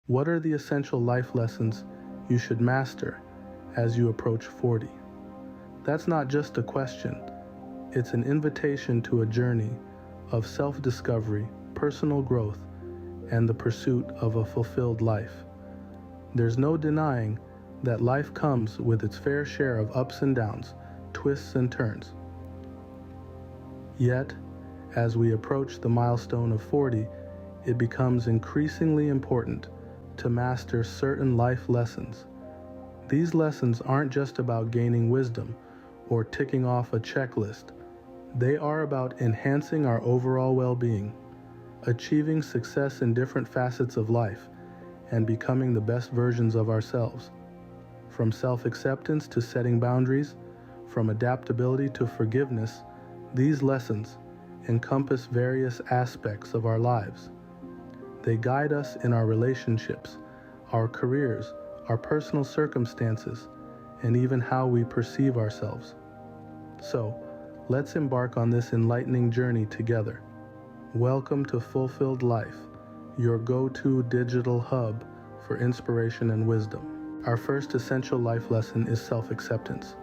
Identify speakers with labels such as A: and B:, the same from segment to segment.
A: What are the essential life lessons you should master as you approach 40? That's not just a question, it's an invitation to a journey of self-discovery, personal growth, and the pursuit of a fulfilled life. There's no denying that life comes with its fair share of ups and downs, twists and turns. Yet, as we approach the milestone of 40, it becomes increasingly important to master certain life lessons. These lessons aren't just about gaining wisdom or ticking off a checklist. They are about enhancing our overall well-being, achieving success in different facets of life, and becoming the best versions of ourselves. From self-acceptance to setting boundaries, from adaptability to forgiveness, these lessons encompass various aspects of our lives. They guide us in our relationships, our careers, our personal circumstances, and even how we perceive ourselves. So, let's embark on this enlightening journey together. Welcome to Fulfilled Life, your go-to digital hub for inspiration and wisdom. Our first essential life lesson is self-acceptance.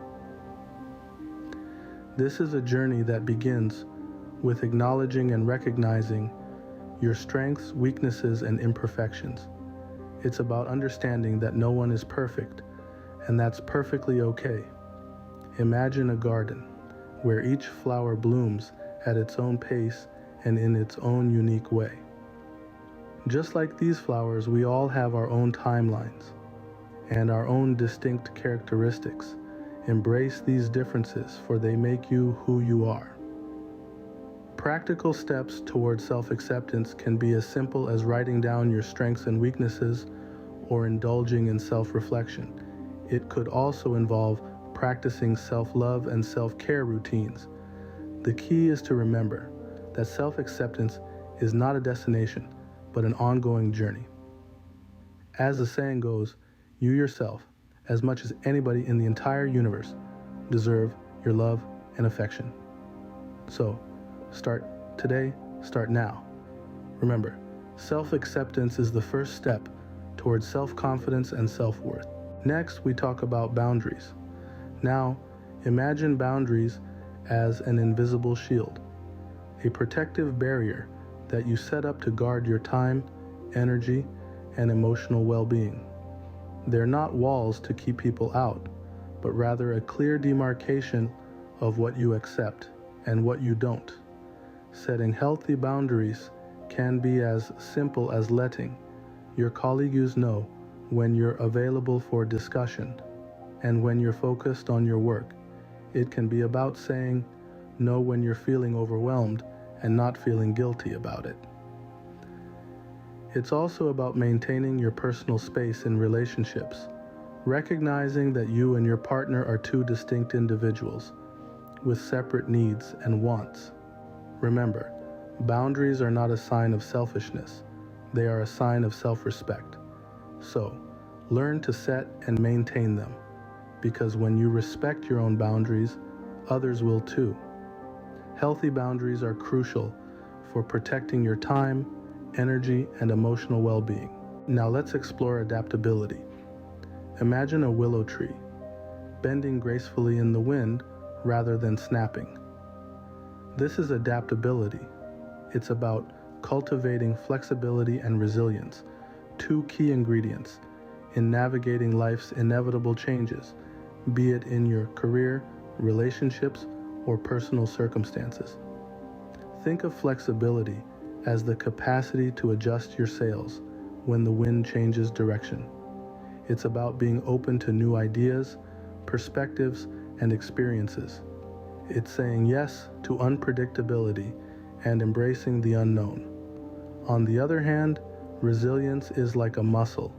A: This is a journey that begins with acknowledging and recognizing your strengths, weaknesses, and imperfections. It's about understanding that no one is perfect, and that's perfectly okay. Imagine a garden where each flower blooms at its own pace and in its own unique way. Just like these flowers, we all have our own timelines and our own distinct characteristics. Embrace these differences, for they make you who you are. Practical steps towards self-acceptance can be as simple as writing down your strengths and weaknesses or indulging in self-reflection. It could also involve practicing self-love and self-care routines. The key is to remember that self-acceptance is not a destination, but an ongoing journey. As the saying goes, you yourself, as much as anybody in the entire universe, deserve your love and affection. So, start today, start now. Remember, self-acceptance is the first step towards self-confidence and self-worth. Next, we talk about boundaries. Now, imagine boundaries as an invisible shield, a protective barrier that you set up to guard your time, energy, and emotional well-being. They're not walls to keep people out, but rather a clear demarcation of what you accept and what you don't. Setting healthy boundaries can be as simple as letting your colleagues know when you're available for discussion and when you're focused on your work. It can be about saying no when you're feeling overwhelmed and not feeling guilty about it. It's also about maintaining your personal space in relationships, recognizing that you and your partner are two distinct individuals with separate needs and wants. Remember, boundaries are not a sign of selfishness, they are a sign of self-respect. So, learn to set and maintain them, because when you respect your own boundaries, others will too. Healthy boundaries are crucial for protecting your time, energy, and emotional well-being. Now let's explore adaptability. Imagine a willow tree, bending gracefully in the wind rather than snapping. This is adaptability. It's about cultivating flexibility and resilience, two key ingredients in navigating life's inevitable changes, be it in your career, relationships, or personal circumstances. Think of flexibility as the capacity to adjust your sails when the wind changes direction. It's about being open to new ideas, perspectives, and experiences. It's saying yes to unpredictability and embracing the unknown. On the other hand, resilience is like a muscle.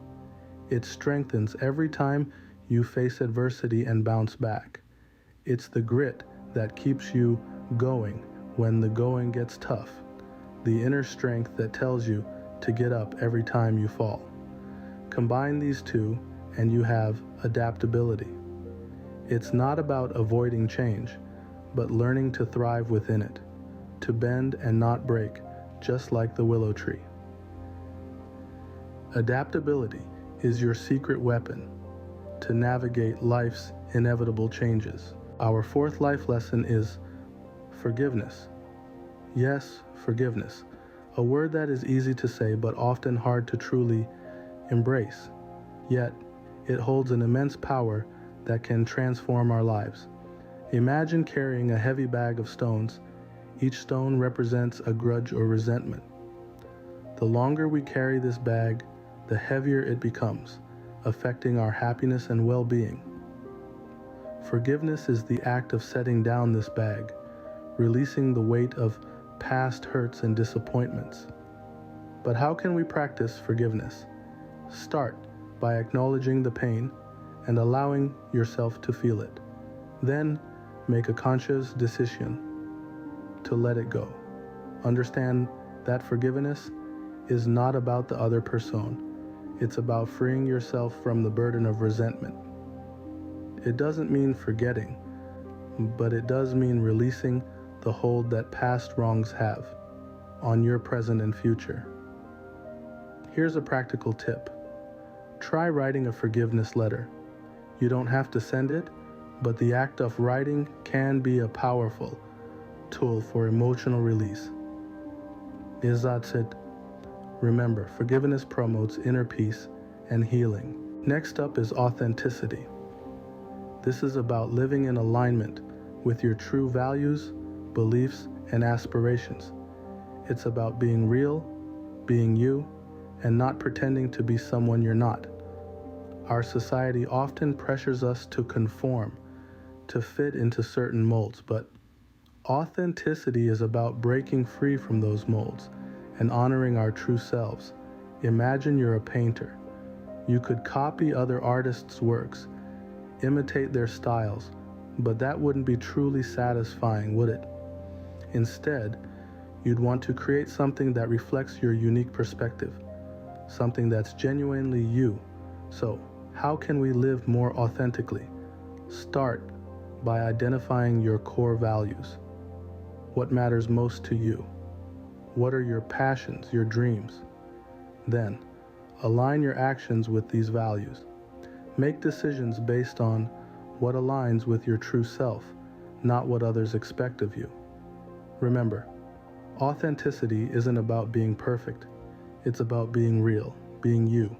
A: It strengthens every time you face adversity and bounce back. It's the grit that keeps you going when the going gets tough, the inner strength that tells you to get up every time you fall. Combine these two and you have adaptability. It's not about avoiding change, but learning to thrive within it, to bend and not break, just like the willow tree. Adaptability is your secret weapon to navigate life's inevitable changes. Our fourth life lesson is forgiveness. Yes, forgiveness. A word that is easy to say but often hard to truly embrace. Yet, it holds an immense power that can transform our lives. Imagine carrying a heavy bag of stones. Each stone represents a grudge or resentment. The longer we carry this bag, the heavier it becomes, affecting our happiness and well-being. Forgiveness is the act of setting down this bag, releasing the weight of past hurts and disappointments. But how can we practice forgiveness? Start by acknowledging the pain and allowing yourself to feel it. Then, make a conscious decision to let it go. Understand that forgiveness is not about the other person. It's about freeing yourself from the burden of resentment. It doesn't mean forgetting, but it does mean releasing the hold that past wrongs have on your present and future. Here's a practical tip. Try writing a forgiveness letter. You don't have to send it, but the act of writing can be a powerful tool for emotional release. Izzat said, remember, forgiveness promotes inner peace and healing. Next up is authenticity. This is about living in alignment with your true values, beliefs, and aspirations. It's about being real, being you, and not pretending to be someone you're not. Our society often pressures us to conform, to fit into certain molds, but authenticity is about breaking free from those molds and honoring our true selves. Imagine you're a painter. You could copy other artists' works, imitate their styles, but that wouldn't be truly satisfying, would it? Instead, you'd want to create something that reflects your unique perspective, something that's genuinely you. So, how can we live more authentically? Start by identifying your core values. What matters most to you? What are your passions, your dreams? Then, align your actions with these values. Make decisions based on what aligns with your true self, not what others expect of you. Remember, authenticity isn't about being perfect. It's about being real, being you.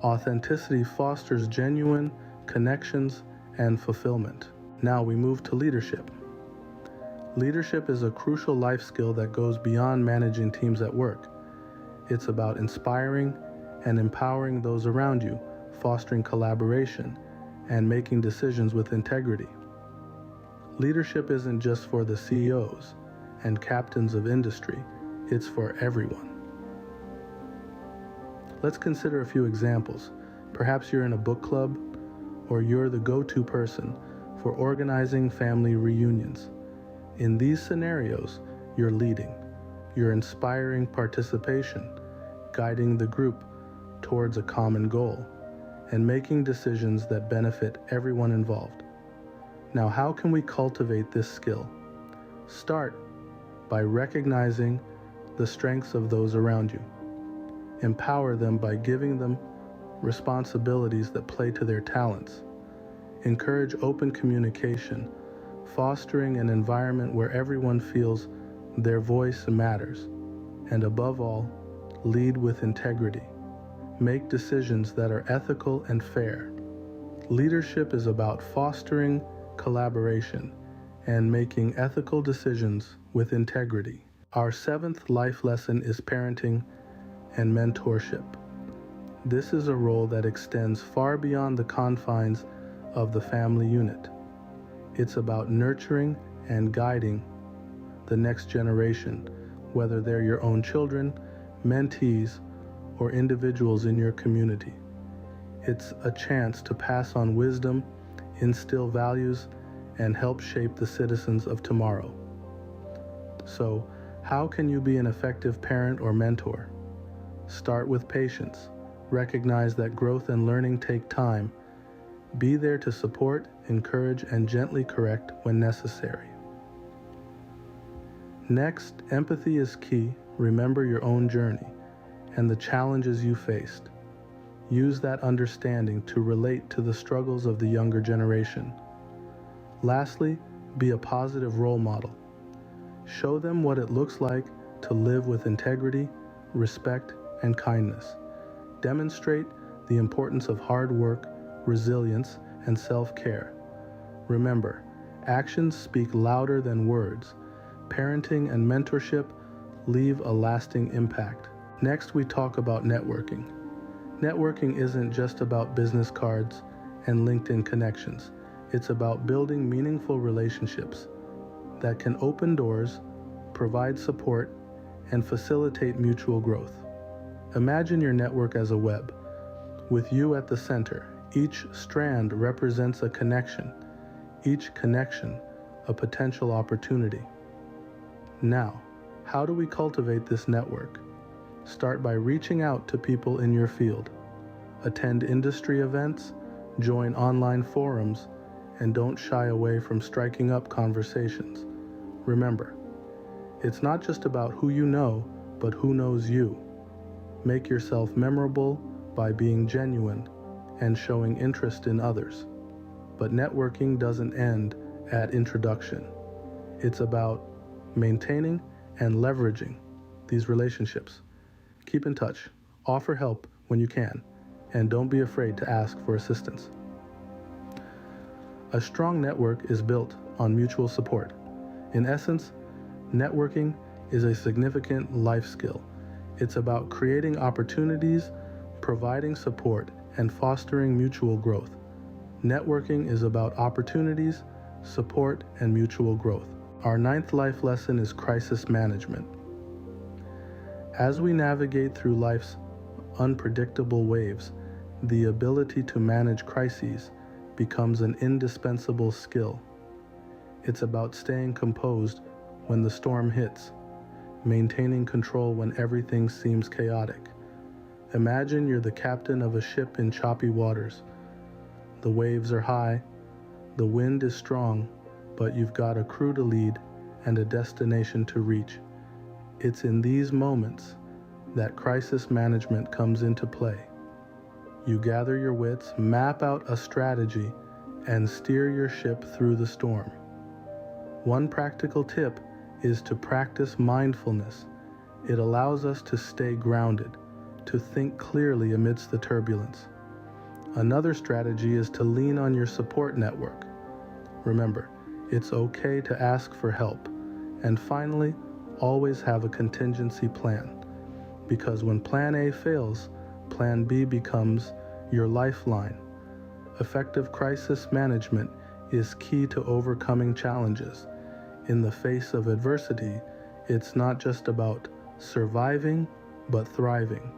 A: Authenticity fosters genuine connections and fulfillment. Now we move to leadership. Leadership is a crucial life skill that goes beyond managing teams at work. It's about inspiring and empowering those around you, fostering collaboration, and making decisions with integrity. Leadership isn't just for the CEOs and captains of industry, it's for everyone. Let's consider a few examples. Perhaps you're in a book club, or you're the go-to person for organizing family reunions. In these scenarios, you're leading. You're inspiring participation, guiding the group towards a common goal, and making decisions that benefit everyone involved. Now, how can we cultivate this skill? Start by recognizing the strengths of those around you. Empower them by giving them responsibilities that play to their talents. Encourage open communication, fostering an environment where everyone feels their voice matters. And above all, lead with integrity. Make decisions that are ethical and fair. Leadership is about fostering collaboration and making ethical decisions with integrity. Our seventh life lesson is parenting and mentorship. This is a role that extends far beyond the confines of the family unit. It's about nurturing and guiding the next generation, whether they're your own children, mentees, or individuals in your community. It's a chance to pass on wisdom, instill values, and help shape the citizens of tomorrow. So, how can you be an effective parent or mentor? Start with patience. Recognize that growth and learning take time. Be there to support, encourage, and gently correct when necessary. Next, empathy is key. Remember your own journey and the challenges you faced. Use that understanding to relate to the struggles of the younger generation. Lastly, be a positive role model. Show them what it looks like to live with integrity, respect, and kindness. Demonstrate the importance of hard work, resilience, and self-care. Remember, actions speak louder than words. Parenting and mentorship leave a lasting impact. Next, we talk about networking. Networking isn't just about business cards and LinkedIn connections. It's about building meaningful relationships that can open doors, provide support, and facilitate mutual growth. Imagine your network as a web, with you at the center. Each strand represents a connection, each connection a potential opportunity. Now, how do we cultivate this network? Start by reaching out to people in your field. Attend industry events, join online forums, and don't shy away from striking up conversations. Remember, it's not just about who you know, but who knows you. Make yourself memorable by being genuine and showing interest in others. But networking doesn't end at introduction. It's about maintaining and leveraging these relationships. Keep in touch, offer help when you can, and don't be afraid to ask for assistance. A strong network is built on mutual support. In essence, networking is a significant life skill. It's about creating opportunities, providing support, and fostering mutual growth. Networking is about opportunities, support, and mutual growth. Our ninth life lesson is crisis management. As we navigate through life's unpredictable waves, the ability to manage crises becomes an indispensable skill. It's about staying composed when the storm hits, maintaining control when everything seems chaotic. Imagine you're the captain of a ship in choppy waters. The waves are high, the wind is strong, but you've got a crew to lead and a destination to reach. It's in these moments that crisis management comes into play. You gather your wits, map out a strategy, and steer your ship through the storm. One practical tip is to practice mindfulness. It allows us to stay grounded, to think clearly amidst the turbulence. Another strategy is to lean on your support network. Remember, it's okay to ask for help. And finally, always have a contingency plan. Because when Plan A fails, Plan B becomes your lifeline. Effective crisis management is key to overcoming challenges. In the face of adversity, it's not just about surviving, but thriving.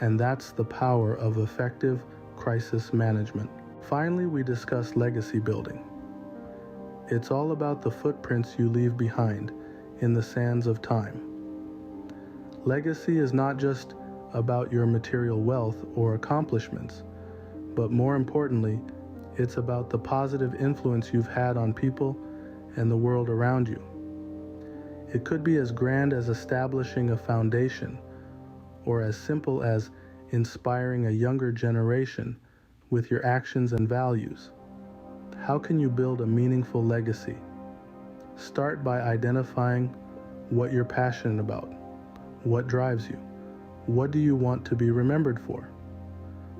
A: And that's the power of effective crisis management. Finally, we discuss legacy building. It's all about the footprints you leave behind in the sands of time. Legacy is not just about your material wealth or accomplishments, but more importantly, it's about the positive influence you've had on people and the world around you. It could be as grand as establishing a foundation, or as simple as inspiring a younger generation with your actions and values. How can you build a meaningful legacy? Start by identifying what you're passionate about. What drives you? What do you want to be remembered for?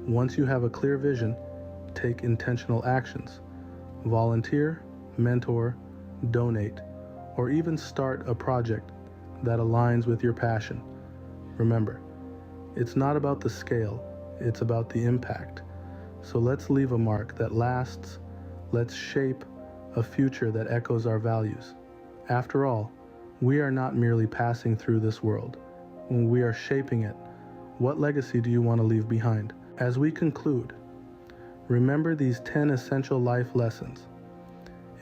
A: Once you have a clear vision, take intentional actions. Volunteer, mentor, donate, or even start a project that aligns with your passion. Remember, it's not about the scale, it's about the impact. So let's leave a mark that lasts. Let's shape a future that echoes our values. After all, we are not merely passing through this world. We are shaping it. What legacy do you want to leave behind? As we conclude, remember these 10 essential life lessons.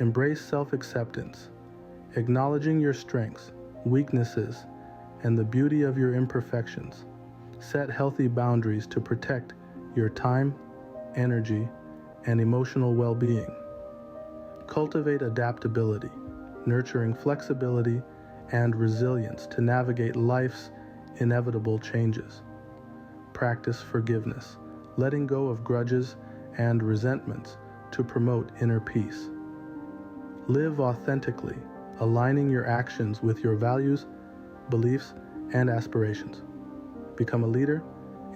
A: Embrace self-acceptance, acknowledging your strengths, weaknesses, and the beauty of your imperfections. Set healthy boundaries to protect your time, energy, and emotional well-being. Cultivate adaptability, nurturing flexibility and resilience to navigate life's inevitable changes. Practice forgiveness, letting go of grudges and resentments to promote inner peace. Live authentically, aligning your actions with your values, beliefs, and aspirations. Become a leader,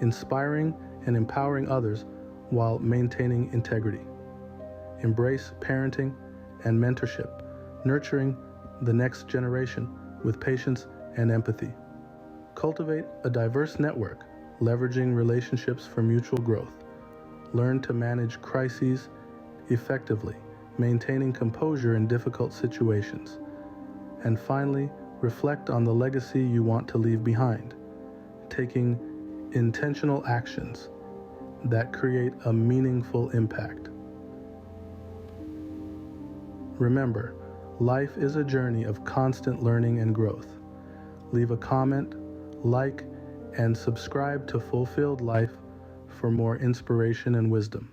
A: inspiring and empowering others while maintaining integrity. Embrace parenting and mentorship, nurturing the next generation with patience and empathy. Cultivate a diverse network, leveraging relationships for mutual growth. Learn to manage crises effectively, maintaining composure in difficult situations. And finally, reflect on the legacy you want to leave behind, taking intentional actions that create a meaningful impact. Remember, life is a journey of constant learning and growth. Leave a comment, like, and subscribe to Fulfilled Life for more inspiration and wisdom.